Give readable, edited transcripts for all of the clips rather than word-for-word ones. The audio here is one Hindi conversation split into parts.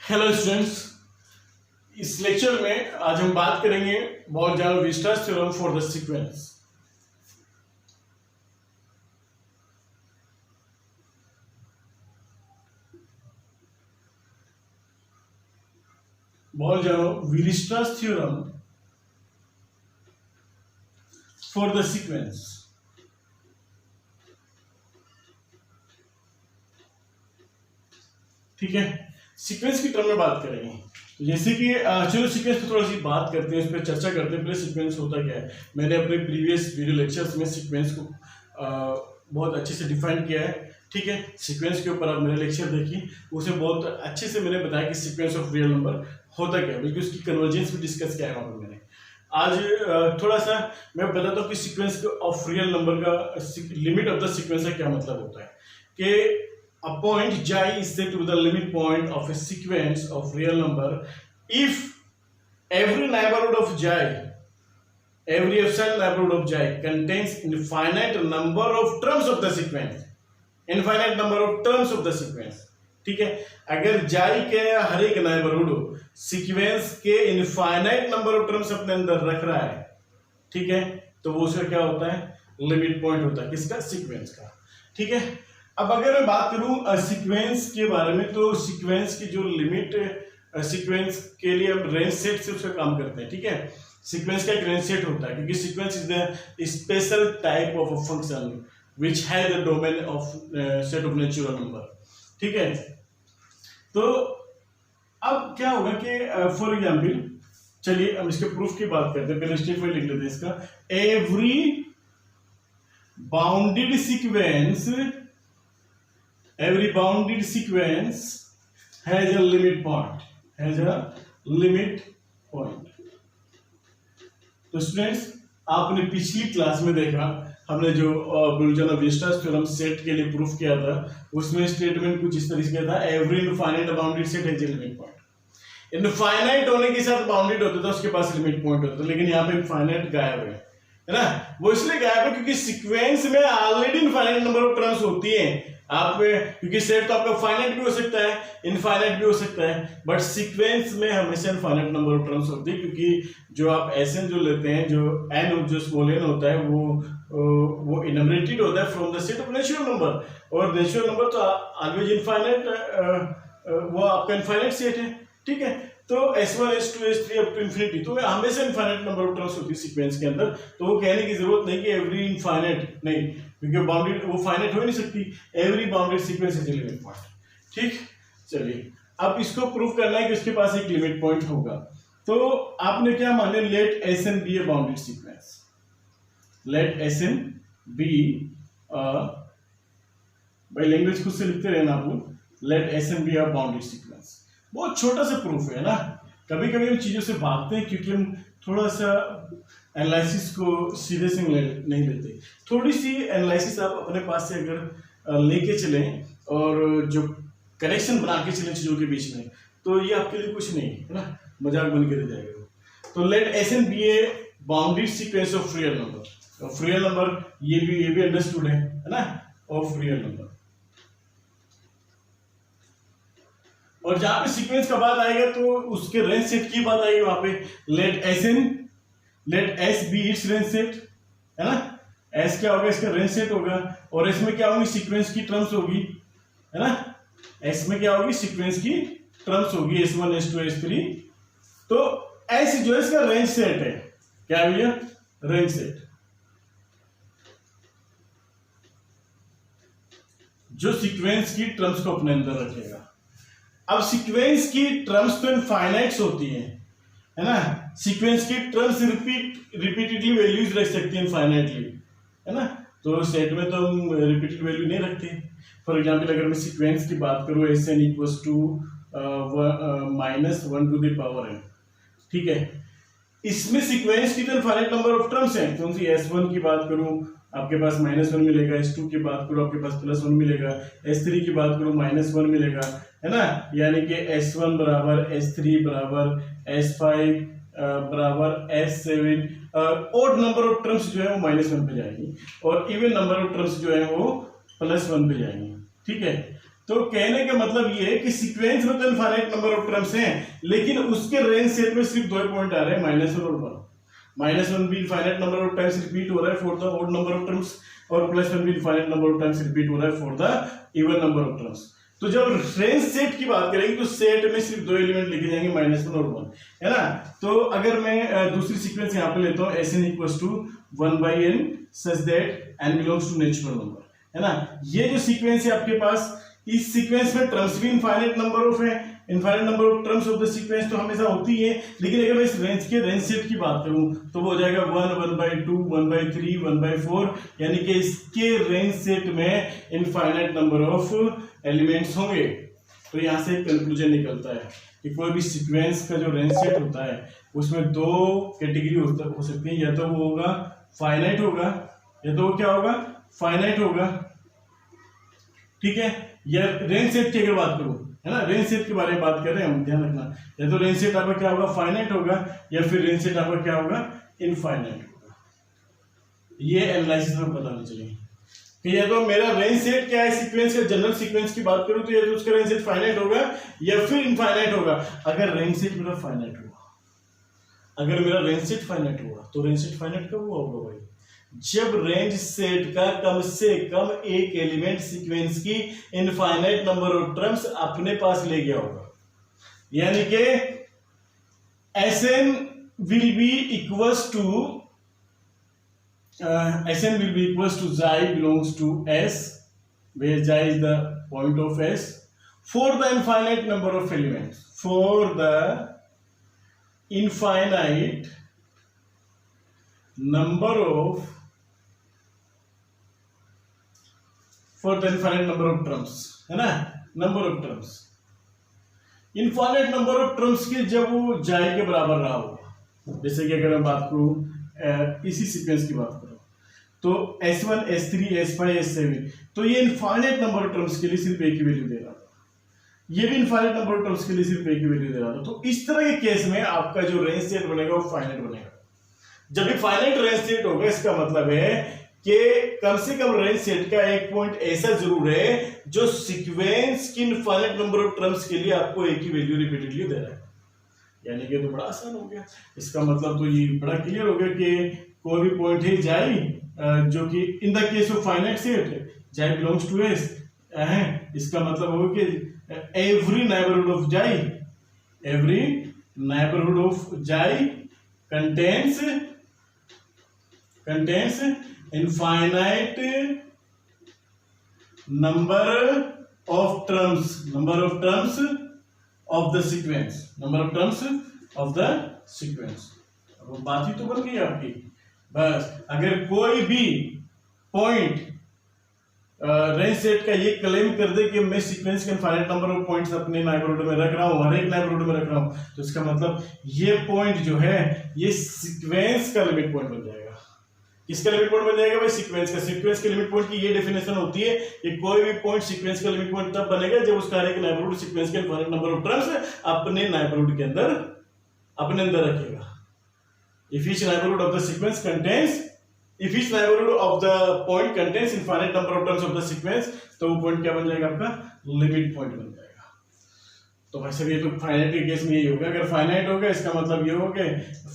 हेलो स्टूडेंट्स, इस लेक्चर में आज हम बात करेंगे Bolzano Weierstrass theorem for the sequence. Bolzano Weierstrass theorem for the sequence. ठीक है, सीक्वेंस की टर्म में बात करेंगे। तो जैसे कि चलो सीक्वेंस पे थोड़ा सी बात करते हैं, उस पर चर्चा करते हैं। पहले सीक्वेंस होता क्या है, मैंने अपने प्रीवियस वीडियो लेक्चर्स में सीक्वेंस को बहुत अच्छे से डिफाइन किया है। ठीक है, सीक्वेंस के ऊपर आप मेरे लेक्चर देखिए, उसे बहुत अच्छे से मैंने बताया कि सीक्वेंस ऑफ रियल नंबर होता क्या है, बल्कि उसकी कन्वर्जेंस भी डिस्कस किया है वहाँ पर मैंने। आज थोड़ा सा मैं बताता हूँ कि सीक्वेंस ऑफ रियल नंबर का लिमिट ऑफ द सीक्वेंस का क्या मतलब होता है। कि a point j is said to be the limit point of a sequence of real number if every neighborhood of j, every epsilon neighborhood of j contains infinite number of terms of the sequence, infinite number of terms of the sequence। ठीक है, अगर j के हर एक neighborhood सीक्वेंस के इनफाइनाइट नंबर ऑफ टर्म्स अपने अंदर रख रहा है, ठीक है, तो वो उसका क्या होता है, लिमिट पॉइंट होता है। किसका? सीक्वेंस का। ठीक है, अब अगर मैं बात करूं सीक्वेंस के बारे में, तो सीक्वेंस की जो लिमिट, सीक्वेंस के लिए हम रेंज सेट से उसका काम करते हैं। ठीक है, सीक्वेंस का एक रेंज सेट होता है, क्योंकि sequence is the special type of a function which has the domain of set of natural number. ठीक है, तो अब क्या होगा कि फॉर एग्जाम्पल, चलिए हम इसके प्रूफ की बात करते हैं। पहले स्टेटमेंट लिख लेते हैं इसका। Every bounded sequence, every bounded sequence has a limit point, has a limit point। तो स्टूडेंट्स, आपने पिछली क्लास में देखा, हमने जो बॉल-ज़ारो-वीयरस्ट्रैस थ्योरम सेट के लिए प्रूफ किया था, उसमें स्टेटमेंट कुछ इस तरीके का था। Every infinite bounded set has a limit point. Infinite होने के साथ बाउंडेड होता था, उसके पास लिमिट पॉइंट होता था, लेकिन यहाँ पे इनफाइनाइट गायब है ना। वो इसलिए गायब है क्योंकि सीक्वेंस में already infinite number of terms होती हैं। आप क्योंकि सेट तो आपका फाइनाइट भी हो सकता है, इनफाइनाइट भी हो सकता है, बट सीक्वेंस में हमेशा इनफाइनाइट नंबर ऑफ टर्म्स होती है, क्योंकि जो आप एन जो लेते हैं, जो एन जो स्मॉल एन होता है, वो इनमरेटेड होता है from the set of natural number, और नेचुरल नंबर तो ऑलवेज इनफाइनाइट, वो आपका इनफाइनाइट सेट है। ठीक है, तो S1 S2 S3 up to infinity, तो हमेशा इनफाइनाइट नंबर ऑफ टर्म्स होती है सीक्वेंस के अंदर। तो वो कहने की जरूरत नहीं कि एवरी इनफाइनाइट, नहीं, क्योंकि बाउंडेड वो फाइनाइट हो नहीं सकती। Every bounded sequence is a limit point. ठीक, चलिए अब इसको प्रूव करना है कि उसके पास एक लिमिट पॉइंट होगा। तो आपने क्या मान लिया, let Sn be a bounded sequence, let Sn be, भाई लैंग्वेज खुद से लिखते रहना आप लोग, let Sn be a bounded sequence. बहुत छोटा सा प्रूफ है ना। कभी कभी हम चीजों से भागते हैं क्योंकि हम थोड़ा सा एनालिसिस को सीधे से नहीं लेते। थोड़ी सी एनालिसिस आप अपने पास से अगर लेके चलें और जो कनेक्शन बना के चलें चीजों के बीच में, तो ये आपके लिए कुछ नहीं है ना, मजाक बन के रह जाएगा। तो let Sn be a bounded sequence of real number. Of real number, ये भी अंडरस्टूड है ना, ऑफ रियल नंबर। और जहां पे सीक्वेंस का बात आएगा तो उसके रेंज सेट की बात आएगी वहां पे। Let S be its range set, है ना। S क्या होगा, इसका रेंज सेट होगा, और इसमें क्या होगी, सीक्वेंस की टर्म्स होगी, है ना। S में क्या होगी, सीक्वेंस की टर्म्स होगी, S1 S2 S3। तो S जो है इसका रेंज सेट है। क्या भैया, रेंज सेट, जो सीक्वेंस की टर्म्स को अपने अंदर रखेगा। अब सीक्वेंस की टर्म्स तो इनफाइनाइट्स होती हैं, है ना। सीक्वेंस की टर्म्स रिपीटेडली वैल्यूज रख सकती हैं इनफाइनाइटली, है ना। तो सेट में तो हम रिपीटेड वैल्यू नहीं रखते। फॉर एग्जांपल, अगर मैं सीक्वेंस की बात करूं, Sn equals to -1 to the power n, ठीक है, इसमें सीक्वेंस की तो इनफाइनाइट नंबर ऑफ टर्म्स हैं। कौन सी? S1 की बात करूं, आपके पास -1 मिलेगा। S2 की बात करो, आपके पास +1 मिलेगा। S3 की बात करो, -1 मिलेगा, है ना। यानी कि S1 बराबर S3 बराबर S5 बराबर S7। Odd number of terms जो है वो -1 पे जाएंगी, और इवन नंबर ऑफ टर्म्स जो है वो +1 पे जाएंगी। ठीक है, तो कहने का मतलब ये है कि सीक्वेंस में तो इनफाइनाइट नंबर ऑफ टर्म्स हैं, लेकिन उसके रेंज सेट में सिर्फ 2 पॉइंट आ रहे हैं, -1 और 1। -1 भी infinite number of times repeat हो रहा है for the odd number of terms, और +1 भी infinite number of times repeat हो रहा है for the even number of terms. तो जब रेंज सेट की बात करेंगे तो सेट में सिर्फ 2 एलिमेंट लिखे जाएंगे, -1 और 1, है ना। तो अगर मैं दूसरी सीक्वेंस यहाँ पे लेता हूँ, Sn = 1/n such that n belongs to natural number, है ना। ये जो सीक्वेंस है आपके पास, इस सीक्वेंस में टर्म्स भी इनफाइनाइट नंबर ऑफ है, infinite number of terms of the sequence तो हमेशा होती है, लेकिन अगर मैं इस रेंज के रेंज सेट की बात करूं तो वो हो जाएगा 1, 1/2, 1/3, 1/4, यानी कि इसके रेंज सेट में इनफाइनाइट नंबर ऑफ एलिमेंट्स होंगे। तो यहाँ से एक कंक्लूजन निकलता है कि कोई भी सीक्वेंस का जो रेंज सेट होता है उसमें 2 कैटेगरी हो सकती है, या तो वो होगा फाइनाइट होगा, या तो वो क्या होगा, फाइनाइट होगा, ठीक है। या रेंज सेट की अगर बात करूं, है ना, रेंज सेट के बारे में बात कर रहे हैं हम, ध्यान रखना, या तो रेंज सेट आपका क्या होगा, फाइनाइट होगा, या फिर रेंज सेट आपका क्या होगा, इनफाइनाइट होगा। ये एनालिसिस में पता नहीं चलेगा कि या तो मेरा रेंज सेट क्या है, सीक्वेंस का जनरल सीक्वेंस की बात करूं तो या तो उसका रेंज सेट फाइनाइट होगा या फिर इनफाइनाइट होगा। अगर रेंज सेट मेरा फाइनाइट हुआ, अगर मेरा रेंज सेट फाइनाइट हुआ तो रेंज सेट फाइनाइट कब हुआ होगा भाई, जब रेंज सेट का कम से कम एक एलिमेंट सीक्वेंस की इनफाइनाइट नंबर ऑफ टर्म्स अपने पास ले गया होगा, यानी कि Sn will be equals to xi belongs to S, where xi is the point of S, for the infinite number of elements, for the infinite number of terms, है ना, number of terms, infinite number of terms के जब वो जाए के बराबर रहा होगा। जैसे कि अगर मैं बात करूं इसी सीक्वेंस की बात करूं तो S1, S3, S5, S7, तो ये इनफाइनाइट नंबर ऑफ टर्म्स के लिए सिर्फ एक ही वैल्यू दे रहा था, ये भी इनफाइनाइट नंबर ऑफ टर्म्स के लिए सिर्फ एक ही वैल्यू दे रहा था। तो इस तरह के केस में आपका जो रेंज सेट बनेगा वो फाइनाइट बनेगा। जब भी फाइनाइट रेंज सेट होगा इसका मतलब है कि कम से कम रेंज सेट का एक पॉइंट ऐसा जरूर है जो सीक्वेंस की इनफाइनाइट नंबर ऑफ टर्म्स के लिए आपको एक ही वैल्यू रिपीटेडली दे रहा है, यानी कि तो बड़ा आसान हो गया। इसका मतलब तो ये बड़ा क्लियर हो गया कि कोई भी पॉइंट है जाई जो कि in the case of finite set जाई बिलोंग्स टू एस है, इसका मतलब हो कि एवरी नाइबरहुड ऑफ जाई, एवरी नाइबरहुड ऑफ जाई contains infinite number of terms of the sequence, अब बात ही तो बन गई आपकी। बस अगर कोई भी पॉइंट रेंज सेट का ये क्लेम कर दे कि मैं सीक्वेंस के इनफाइनाइट नंबर ऑफ पॉइंट्स अपने नाइबरहुड में रख रहा हूँ, हर एक नाइबरहुड में रख रहा हूँ, तो इसका मतलब ये पॉइंट जो है ये सीक्वेंस का लिमिट पॉइंट बन जाएगा। किसका लिमिट पॉइंट बन जाएगा भाई, सीक्वेंस का। सीक्वेंस के लिमिट पॉइंट की ये डेफिनेशन होती है कि कोई भी पॉइंट सीक्वेंस का लिमिट पॉइंट तब बनेगा जब उसका हर एक नाइबरहुड सीक्वेंस के इनफाइनाइट नंबर ऑफ टर्म्स अपने नाइबरहुड के अंदर अपने अंदर रखेगा। If each neighborhood of the sequence contains, if each neighborhood of the point contains infinite number of terms of the sequence, तो वो पॉइंट क्या बन जाएगा आपका, लिमिट पॉइंट बन जाएगा। तो वैसे भी तो फाइनाइट के केस में यही होगा। अगर फाइनाइट होगा इसका मतलब ये होगा,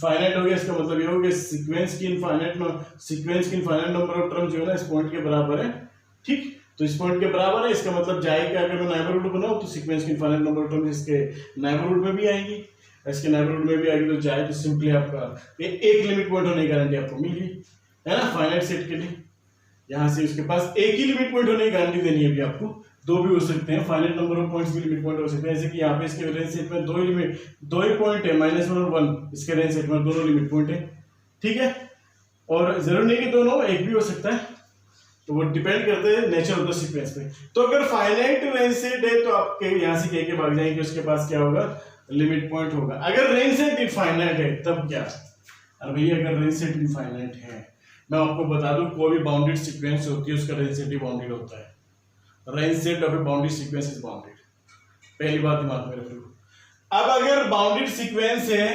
फाइनाइट हो गया इसका मतलब ये होगा सीक्वेंस की इनफाइनाइट नंबर ऑफ टर्म्स जो है ना इस पॉइंट के बराबर है, ठीक। तो इस पॉइंट के बराबर है, इसका मतलब जाएगा अगर मैं नाइबरहुड बनाऊं तो सीक्वेंस की इनफाइनाइट नंबर ऑफ टर्म्स इसके नाइबरहुड में भी आएंगी, इसके नाइबरहुड में भी आएगी, तो जाए तो सिंपली आपका एक लिमिट पॉइंट होने की गारंटी आपको मिल गई, है ना, फाइनाइट सेट के लिए। यहाँ से उसके पास एक ही लिमिट पॉइंट होने की गारंटी देनी है, अभी आपको दो भी हो सकते हैं, फाइनाइट नंबर ऑफ पॉइंट्स भी लिमिट पॉइंट हो सकते हैं। जैसे कि यहाँ पे इसके रेंज सेट में दो ही पॉइंट है, -1 और 1, इसके रेंज सेट में दोनों लिमिट पॉइंट है, ठीक है। और जरूर नहीं कि दोनों, एक भी हो सकता है, तो वो डिपेंड करते हैं नेचर ऑफ द सीक्वेंस पे। तो अगर फाइनाइट रेंज सेट है तो आपके यहाँ से कह के भाग जाएंगे उसके पास क्या होगा, लिमिट पॉइंट होगा। अगर रेंज सेट इनफाइनाइट है तब क्या, अरे भैया अगर रेंज सेट इनफाइनाइट है, मैं आपको बता दूं कोई भी बाउंडेड सीक्वेंस होती है उसका रेंज सेट ही बाउंडेड होता है। Range set of A bounded sequence is bounded, पहली बात दिमाग में रखो। अब अगर बाउंडेड सीक्वेंस है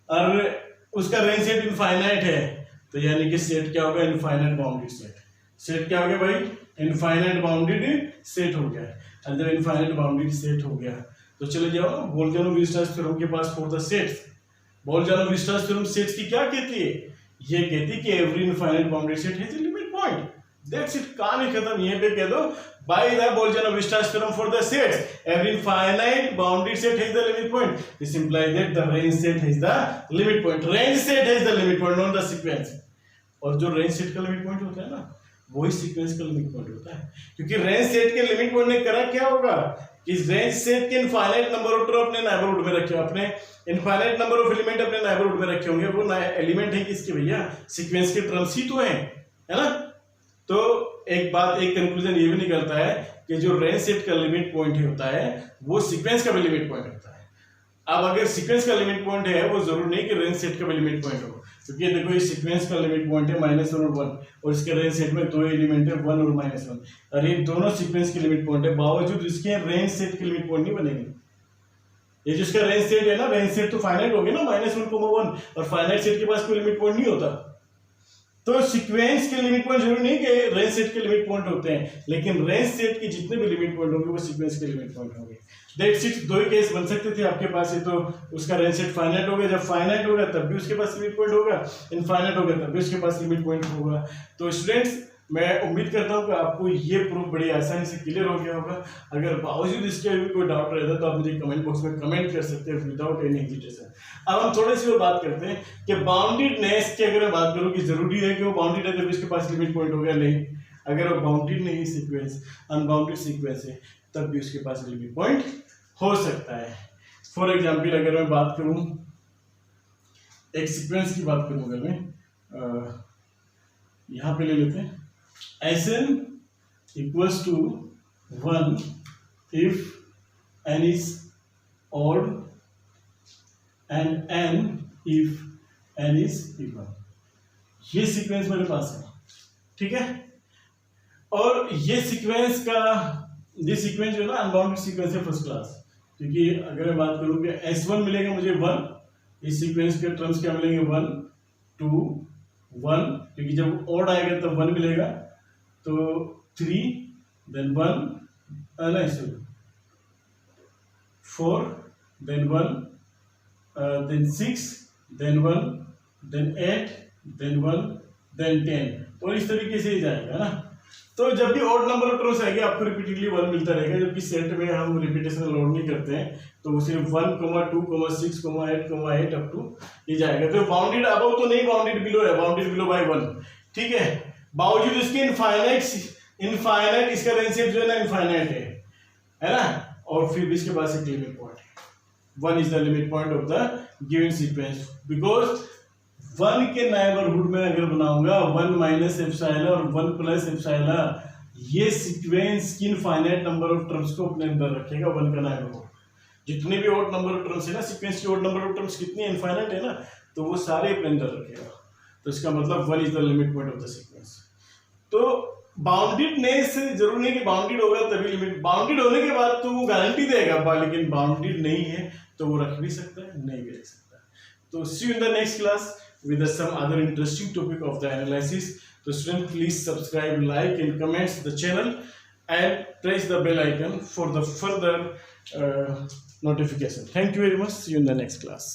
और उसका रेंज सेट इनफाइनाइट है तो यानी कि सेट क्या होगा, इनफाइनाइट बाउंडेड सेट। सेट क्या हो गया भाई, इनफाइनाइट बाउंडेड सेट हो गया। और जब इनफाइनाइट बाउंडेड सेट हो गया तो चले जाओ ना बोल्जानो-वीरस्ट्रास थ्योरम के पास for the sets. Bolzano Weierstrass theorem sets की क्या कहती है? ये कहती है कि every infinite bounded set has a limit point. That's it, कहानी खत्म। यहीं पे कह दो by the Bolzano Weierstrass theorem for the sets every infinite bounded set has the limit point. This implies that the range set has the limit point. Range set has the limit point, not the sequence. और जो रेंज सेट का लिमिट पॉइंट होता है ना, वही सीक्वेंस का लिमिट पॉइंट होता है। क्योंकि रेंज सेट के लिमिट पॉइंट ने करा क्या होगा कि रेंज सेट के इनफाइनाइट नंबर ऑफ टर्म अपने नेबरहुड में रखे, अपने इनफाइनाइट नंबर ऑफ एलिमेंट अपने नेबरहुड में रखे होंगे। वो एलिमेंट है किसके भैया? सीक्वेंस के टर्म्स ही तो है ना। तो एक बात, एक कंक्लूजन ये भी निकलता है कि जो रेंज सेट का लिमिट पॉइंट होता है वो सीक्वेंस का भी लिमिट पॉइंट होता है। अब अगर सीक्वेंस का लिमिट पॉइंट है, वो जरूर नहीं कि रेंज सेट का भी लिमिट पॉइंट हो, क्योंकि देखो ये सीक्वेंस का लिमिट पॉइंट है -1 और 1 और इसके रेंज सेट में दो एलिमेंट है 1 और -1 और ये दोनों सीक्वेंस के लिमिट पॉइंट है। बावजूद इसके रेंज सेट के लिमिट पॉइंट नहीं बनेंगे। ये जिसका रेंज सेट है ना, रेंज सेट तो फाइनाइट हो गया ना -1, और फाइनाइट सेट के पास कोई लिमिट पॉइंट नहीं होता। तो सीक्वेंस के लिमिट पॉइंट जरूरी नहीं कि रेंज सेट के लिमिट पॉइंट होते हैं, लेकिन रेंज सेट के जितने भी लिमिट पॉइंट होंगे वो सीक्वेंस के लिमिट पॉइंट होंगे। That's it. दो ही केस बन सकते थे आपके पास। ये तो उसका रेंज सेट फाइनाइट होगा, जब फाइनाइट होगा तब भी उसके पास लिमिट पॉइंट होगा, इनफाइनाइट होगा तब भी उसके पास लिमिट पॉइंट होगा। तो स्टूडेंट्स, मैं उम्मीद करता हूँ कि आपको ये प्रूफ बड़ी आसानी से क्लियर हो गया होगा। अगर बावजूद इसके भी कोई डाउट रहता तो आप मुझे कमेंट बॉक्स में कमेंट कर सकते हैं विदाउट एनी हेजिटेशन। अब हम थोड़ी सी और बात करते हैं कि बाउंडेडनेस की अगर मैं बात करूँ कि जरूरी है कि वो बाउंडेड है तब इसके पास लिमिट पॉइंट होगा, नहीं। अगर वो बाउंडेड नहीं सीक्वेंस, अनबाउंडेड सीक्वेंस है, तब भी उसके पास लिमिट पॉइंट हो सकता है। फॉर एग्जाम्पल अगर मैं बात करूँ, एक सीक्वेंस की बात करूँ, अगर मैं यहाँ पे ले लेते हैं Sn equals to 1 if n is odd and n if n is even। ये सीक्वेंस मेरे पास है, ठीक है। और ये सीक्वेंस का, ये सीक्वेंस जो है ना अनबाउंडेड सीक्वेंस है फर्स्ट क्लास। क्योंकि अगर मैं बात करूँ कि S1 मिलेगा मुझे 1, इस सीक्वेंस के टर्म्स क्या मिलेंगे 1 2 1, क्योंकि जब ऑड आएगा तब 1 मिलेगा, तो 3 देन 1 नहीं sorry 4 then 1 then 6 then 1 then 8 then 1 then 10, और इस तरीके से ही जाएगा ना। तो जब भी ऑड नंबर ऑफ टर्म्स आएंगे आपको रिपीटेडली 1 मिलता रहेगा, जबकि सेट में हम रिपीटेशन अलाउड नहीं करते हैं, तो वो सिर्फ 1, 2, 6, 8 अप टू ये जाएगा। तो बाउंडेड अबव तो नहीं, बाउंडेड बिलो है, बाउंडेड बिलो बाय 1, ठीक है। बावजूद इसके इनफाइनाइट इसका रेंज सेट जो है ना इनफाइनाइट है ना, और फिर भी इसके पास एक लिमिट पॉइंट है। 1 is the limit point of the given sequence, because 1 के नेबरहुड में अगर बनाऊंगा 1 माइनस एप्सिलॉन और 1 प्लस एप्सिलॉन, ये सीक्वेंस की इनफाइनाइट नंबर ऑफ टर्म्स को अपने अंदर रखेगा 1 का नेबरहुड। जितने भी ऑड नंबर ऑफ टर्म्स है ना, सीक्वेंस की ऑड नंबर ऑफ टर्म्स कितनी इनफाइनाइट है ना, तो वो सारे अपने अंदर रखेगा। तो इसका मतलब 1 is the limit point of the sequence. तो बाउंडेडनेस जरूर नहीं कि बाउंडेड होगा तभी लिमिट, बाउंडेड होने के बाद तो वो गारंटी देगा, लेकिन बाउंडेड नहीं है तो वो रख भी सकता है, नहीं भी रख सकता। तो see you in the next class with some other interesting topic of the analysis. So students, please subscribe, like and comments the channel and press the bell icon for the further notification. Thank you very much. See you in the next class.